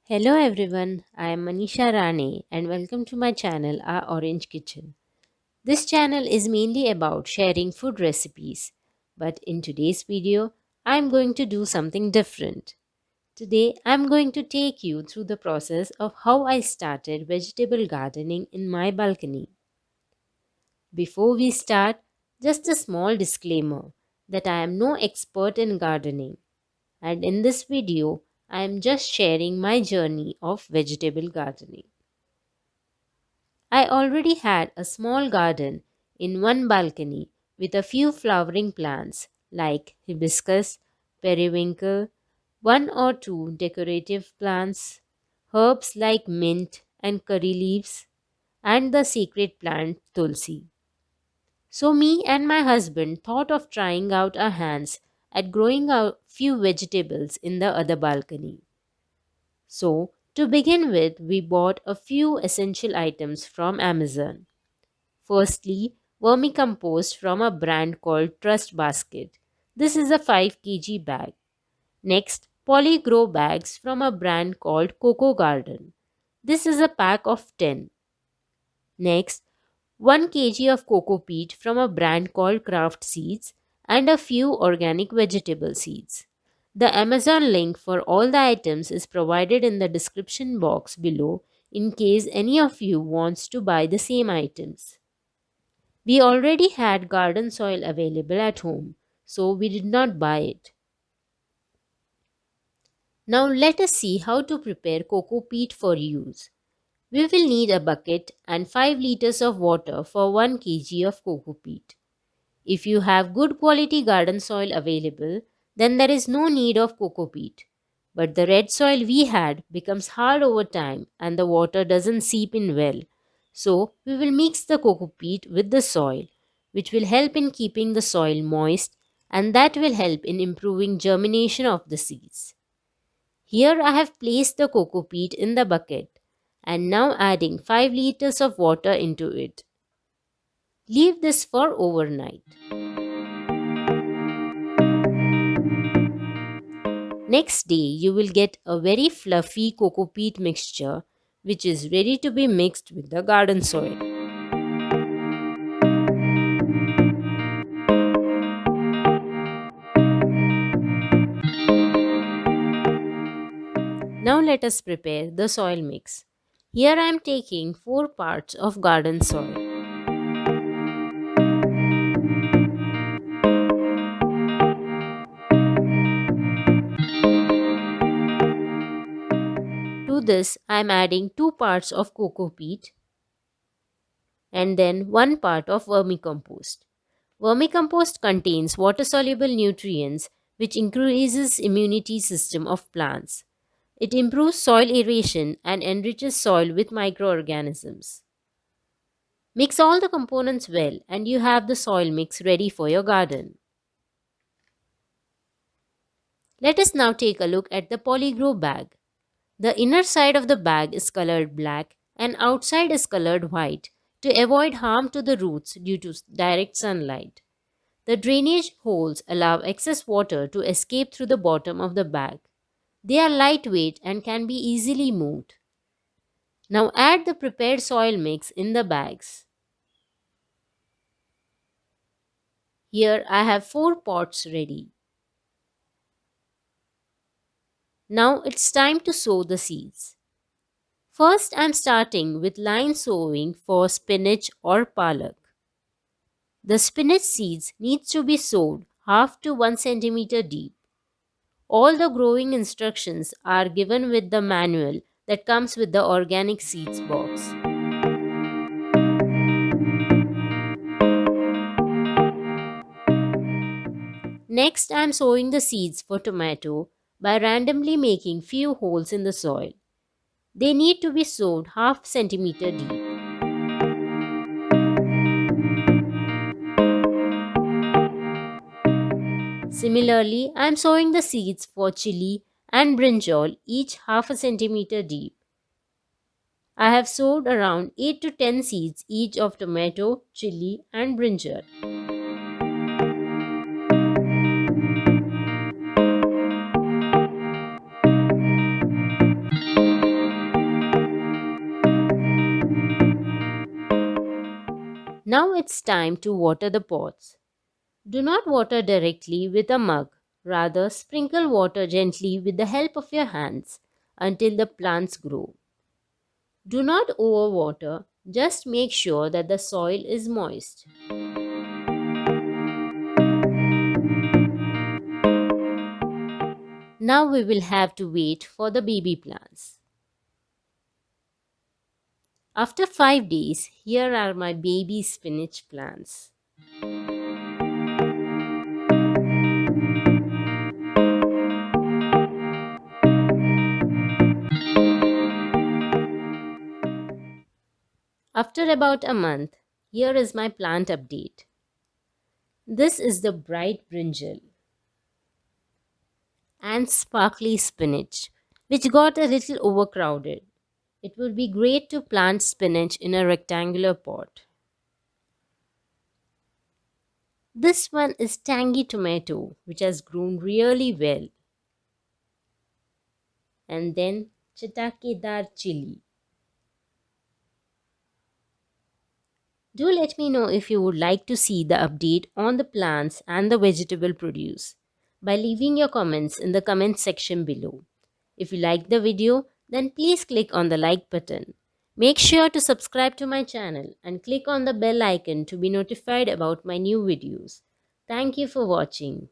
Hello everyone, I am Manisha Rane and welcome to my channel Our Orange Kitchen. This channel is mainly about sharing food recipes, but in today's video, I am going to do something different. Today, I am going to take you through the process of how I started vegetable gardening in my balcony. Before we start, just a small disclaimer that I am no expert in gardening, and in this video, I am just sharing my journey of vegetable gardening. I already had a small garden in one balcony with a few flowering plants like hibiscus, periwinkle, one or two decorative plants, herbs like mint and curry leaves, and the sacred plant tulsi. So me and my husband thought of trying out our hands at growing a few vegetables in the other balcony. So, to begin with, we bought a few essential items from Amazon. Firstly, vermicompost from a brand called Trust Basket. This is a 5 kg bag. Next, poly grow bags from a brand called Coco Garden. This is a pack of 10. Next, 1 kg of cocoa peat from a brand called Craft Seeds and a few organic vegetable seeds. The Amazon link for all the items is provided in the description box below in case any of you wants to buy the same items. We already had garden soil available at home, so we did not buy it. Now let us see how to prepare cocoa peat for use. We will need a bucket and 5 liters of water for 1 kg of cocoa peat. If you have good quality garden soil available, then there is no need of cocoa peat. But the red soil we had becomes hard over time and the water doesn't seep in well. So we will mix the cocoa peat with the soil, which will help in keeping the soil moist and that will help in improving germination of the seeds. Here I have placed the cocoa peat in the bucket and now adding 5 liters of water into it. Leave this for overnight. Next day, you will get a very fluffy cocoa peat mixture which is ready to be mixed with the garden soil. Now let us prepare the soil mix. Here I am taking 4 parts of garden soil. To this I am adding 2 parts of cocoa peat and then 1 part of vermicompost. Vermicompost contains water-soluble nutrients which increases immunity system of plants. It improves soil aeration and enriches soil with microorganisms. Mix all the components well and you have the soil mix ready for your garden. Let us now take a look at the polygrow bag. The inner side of the bag is colored black and outside is colored white to avoid harm to the roots due to direct sunlight. The drainage holes allow excess water to escape through the bottom of the bag. They are lightweight and can be easily moved. Now add the prepared soil mix in the bags. Here I have 4 pots ready. Now it's time to sow the seeds. First I'm starting with line sowing for spinach or palak. The spinach seeds needs to be sowed half to 1 centimeter deep. All the growing instructions are given with the manual that comes with the organic seeds box. Next I am sowing the seeds for tomato by randomly making few holes in the soil. They need to be sowed half centimeter deep. Similarly, I am sowing the seeds for chili and brinjal each half a centimeter deep. I have sowed around 8 to 10 seeds each of tomato, chili and brinjal. Now it's time to water the pots. Do not water directly with a mug. Rather, sprinkle water gently with the help of your hands until the plants grow. Do not overwater, just make sure that the soil is moist. Now we will have to wait for the baby plants. After 5 days, here are my baby spinach plants. After about a month, here is my plant update. This is the bright brinjal and sparkly spinach, which got a little overcrowded. It would be great to plant spinach in a rectangular pot. This one is tangy tomato, which has grown really well. And then chitakedar chili. Do let me know if you would like to see the update on the plants and the vegetable produce by leaving your comments in the comment section below. If you liked the video, then please click on the like button. Make sure to subscribe to my channel and click on the bell icon to be notified about my new videos. Thank you for watching.